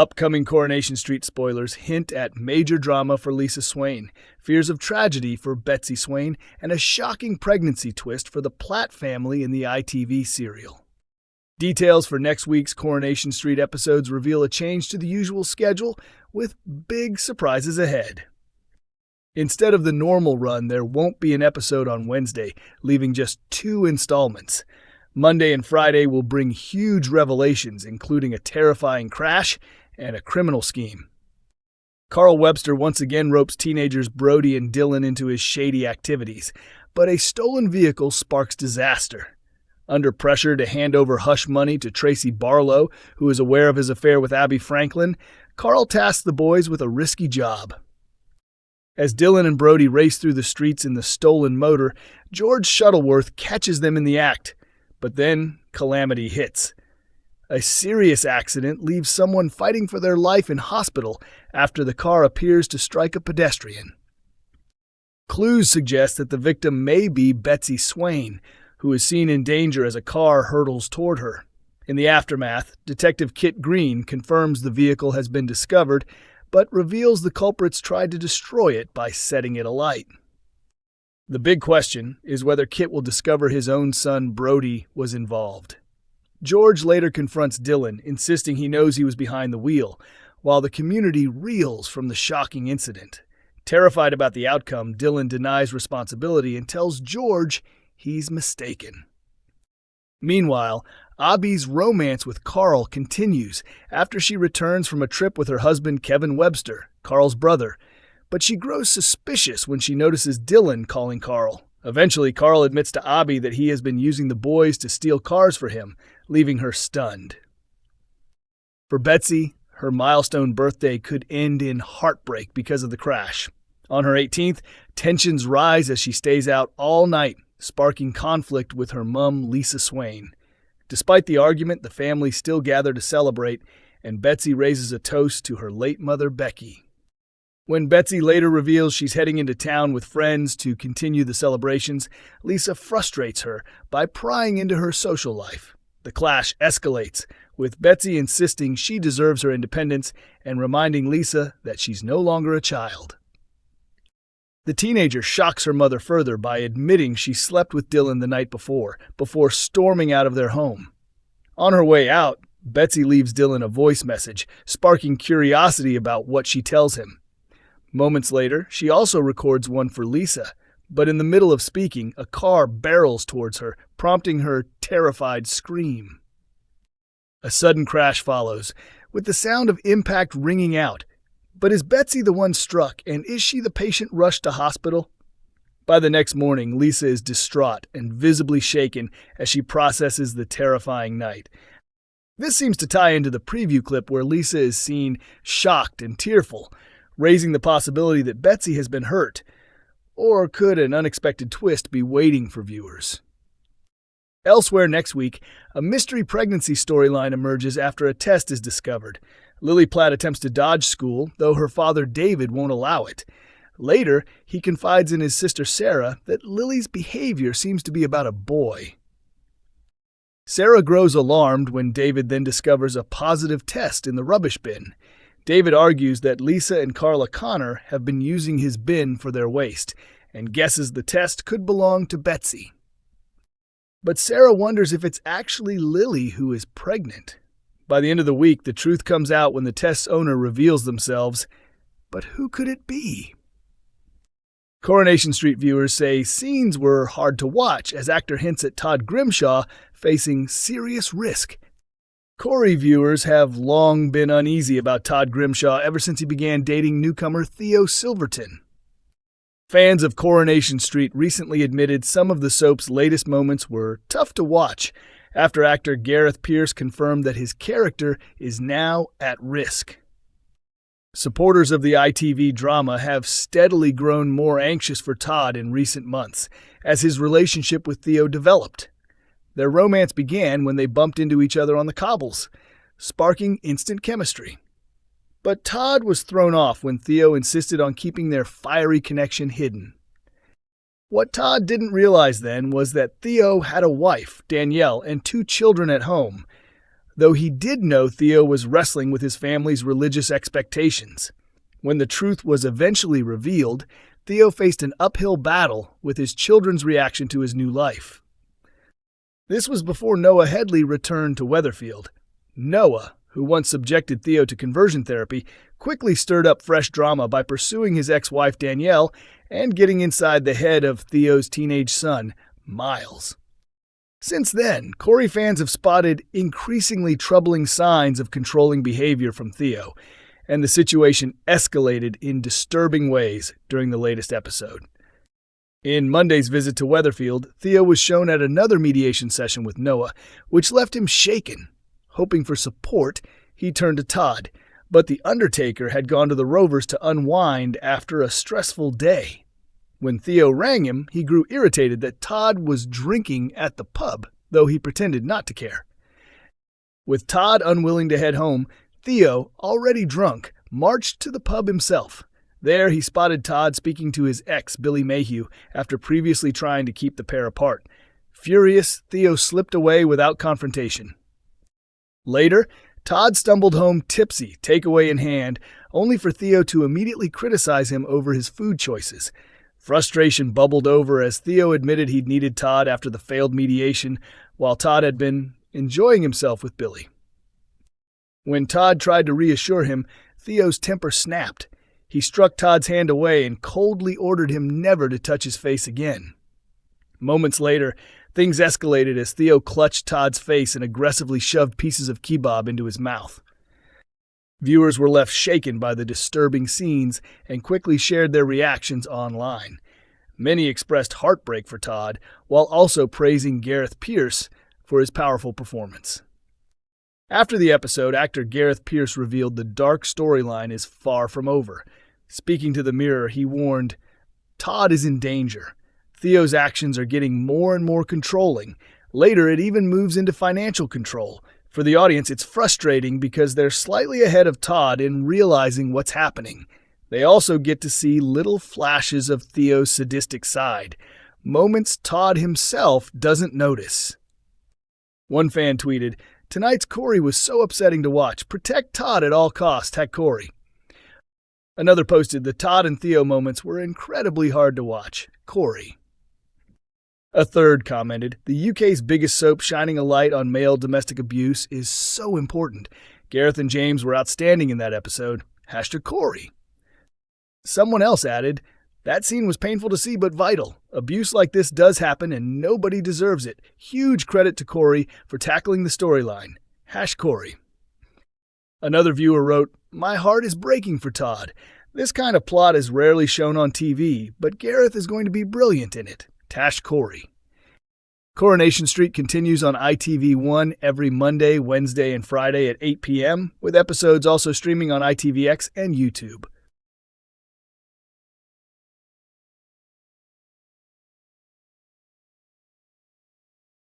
Upcoming Coronation Street spoilers hint at major drama for Lisa Swain, fears of tragedy for Betsy Swain, and a shocking pregnancy twist for the Platt family in the ITV serial. Details for next week's Coronation Street episodes reveal a change to the usual schedule, with big surprises ahead. Instead of the normal run, there won't be an episode on Wednesday, leaving just 2 installments. Monday and Friday will bring huge revelations, including a terrifying crash and a criminal scheme. Carl Webster once again ropes teenagers Brody and Dylan into his shady activities, but a stolen vehicle sparks disaster. Under pressure to hand over hush money to Tracy Barlow, who is aware of his affair with Abby Franklin, Carl tasks the boys with a risky job. As Dylan and Brody race through the streets in the stolen motor, George Shuttleworth catches them in the act. But then calamity hits. A serious accident leaves someone fighting for their life in hospital after the car appears to strike a pedestrian. Clues suggest that the victim may be Betsy Swain, who is seen in danger as a car hurtles toward her. In the aftermath, Detective Kit Green confirms the vehicle has been discovered, but reveals the culprits tried to destroy it by setting it alight. The big question is whether Kit will discover his own son Brody was involved. George later confronts Dylan, insisting he knows he was behind the wheel, while the community reels from the shocking incident. Terrified about the outcome, Dylan denies responsibility and tells George he's mistaken. Meanwhile, Abby's romance with Carl continues after she returns from a trip with her husband Kevin Webster, Carl's brother, but she grows suspicious when she notices Dylan calling Carl. Eventually, Carl admits to Abby that he has been using the boys to steal cars for him, leaving her stunned. For Betsy, her milestone birthday could end in heartbreak because of the crash. On her 18th, tensions rise as she stays out all night, sparking conflict with her mum, Lisa Swain. Despite the argument, the family still gather to celebrate, and Betsy raises a toast to her late mother, Becky. When Betsy later reveals she's heading into town with friends to continue the celebrations, Lisa frustrates her by prying into her social life. The clash escalates, with Betsy insisting she deserves her independence and reminding Lisa that she's no longer a child. The teenager shocks her mother further by admitting she slept with Dylan the night before storming out of their home. On her way out, Betsy leaves Dylan a voice message, sparking curiosity about what she tells him. Moments later, she also records one for Lisa, but in the middle of speaking, a car barrels towards her, prompting her terrified scream. A sudden crash follows, with the sound of impact ringing out. But is Betsy the one struck, and is she the patient rushed to hospital? By the next morning, Lisa is distraught and visibly shaken as she processes the terrifying night. This seems to tie into the preview clip where Lisa is seen shocked and tearful, raising the possibility that Betsy has been hurt. Or could an unexpected twist be waiting for viewers? Elsewhere next week, a mystery pregnancy storyline emerges after a test is discovered. Lily Platt attempts to dodge school, though her father David won't allow it. Later, he confides in his sister Sarah that Lily's behavior seems to be about a boy. Sarah grows alarmed when David then discovers a positive test in the rubbish bin. David argues that Lisa and Carla Connor have been using his bin for their waste, and guesses the test could belong to Betsy. But Sarah wonders if it's actually Lily who is pregnant. By the end of the week, the truth comes out when the test's owner reveals themselves. But who could it be? Coronation Street viewers say scenes were hard to watch as actor hints at Todd Grimshaw facing serious risk. Corey viewers have long been uneasy about Todd Grimshaw ever since he began dating newcomer Theo Silverton. Fans of Coronation Street recently admitted some of the soap's latest moments were tough to watch after actor Gareth Pierce confirmed that his character is now at risk. Supporters of the ITV drama have steadily grown more anxious for Todd in recent months as his relationship with Theo developed. Their romance began when they bumped into each other on the cobbles, sparking instant chemistry. But Todd was thrown off when Theo insisted on keeping their fiery connection hidden. What Todd didn't realize then was that Theo had a wife, Danielle, and 2 children at home. though he did know Theo was wrestling with his family's religious expectations. When the truth was eventually revealed, Theo faced an uphill battle with his children's reaction to his new life. This was before Noah Headley returned to Weatherfield. Noah, who once subjected Theo to conversion therapy, quickly stirred up fresh drama by pursuing his ex-wife Danielle and getting inside the head of Theo's teenage son, Miles. Since then, Corey fans have spotted increasingly troubling signs of controlling behavior from Theo, and the situation escalated in disturbing ways during the latest episode. In Monday's visit to Weatherfield, Theo was shown at another mediation session with Noah, which left him shaken. Hoping for support, he turned to Todd, but the Undertaker had gone to the Rovers to unwind after a stressful day. When Theo rang him, he grew irritated that Todd was drinking at the pub, though he pretended not to care. With Todd unwilling to head home, Theo, already drunk, marched to the pub himself. There he spotted Todd speaking to his ex, Billy Mayhew, after previously trying to keep the pair apart. Furious, Theo slipped away without confrontation. Later, Todd stumbled home tipsy, takeaway in hand, only for Theo to immediately criticize him over his food choices. Frustration bubbled over as Theo admitted he'd needed Todd after the failed mediation, while Todd had been enjoying himself with Billy. When Todd tried to reassure him, Theo's temper snapped. He struck Todd's hand away and coldly ordered him never to touch his face again. Moments later, things escalated as Theo clutched Todd's face and aggressively shoved pieces of kebab into his mouth. Viewers were left shaken by the disturbing scenes and quickly shared their reactions online. Many expressed heartbreak for Todd, while also praising Gareth Pierce for his powerful performance. After the episode, actor Gareth Pierce revealed the dark storyline is far from over. Speaking to the Mirror, he warned, "Todd is in danger. Theo's actions are getting more and more controlling. Later, it even moves into financial control. For the audience, it's frustrating because they're slightly ahead of Todd in realizing what's happening. They also get to see little flashes of Theo's sadistic side, moments Todd himself doesn't notice." One fan tweeted, "Tonight's Corey was so upsetting to watch. Protect Todd at all costs, Corey." Another posted, "The Todd and Theo moments were incredibly hard to watch. Corey." A third commented, "The UK's biggest soap shining a light on male domestic abuse is so important. Gareth and James were outstanding in that episode. #Corey." Someone else added, "That scene was painful to see but vital. Abuse like this does happen and nobody deserves it. Huge credit to Corey for tackling the storyline. #Corey." Another viewer wrote, "My heart is breaking for Todd. This kind of plot is rarely shown on TV, but Gareth is going to be brilliant in it. #Corey." Coronation Street continues on ITV1 every Monday, Wednesday, and Friday at 8 p.m., with episodes also streaming on ITVX and YouTube.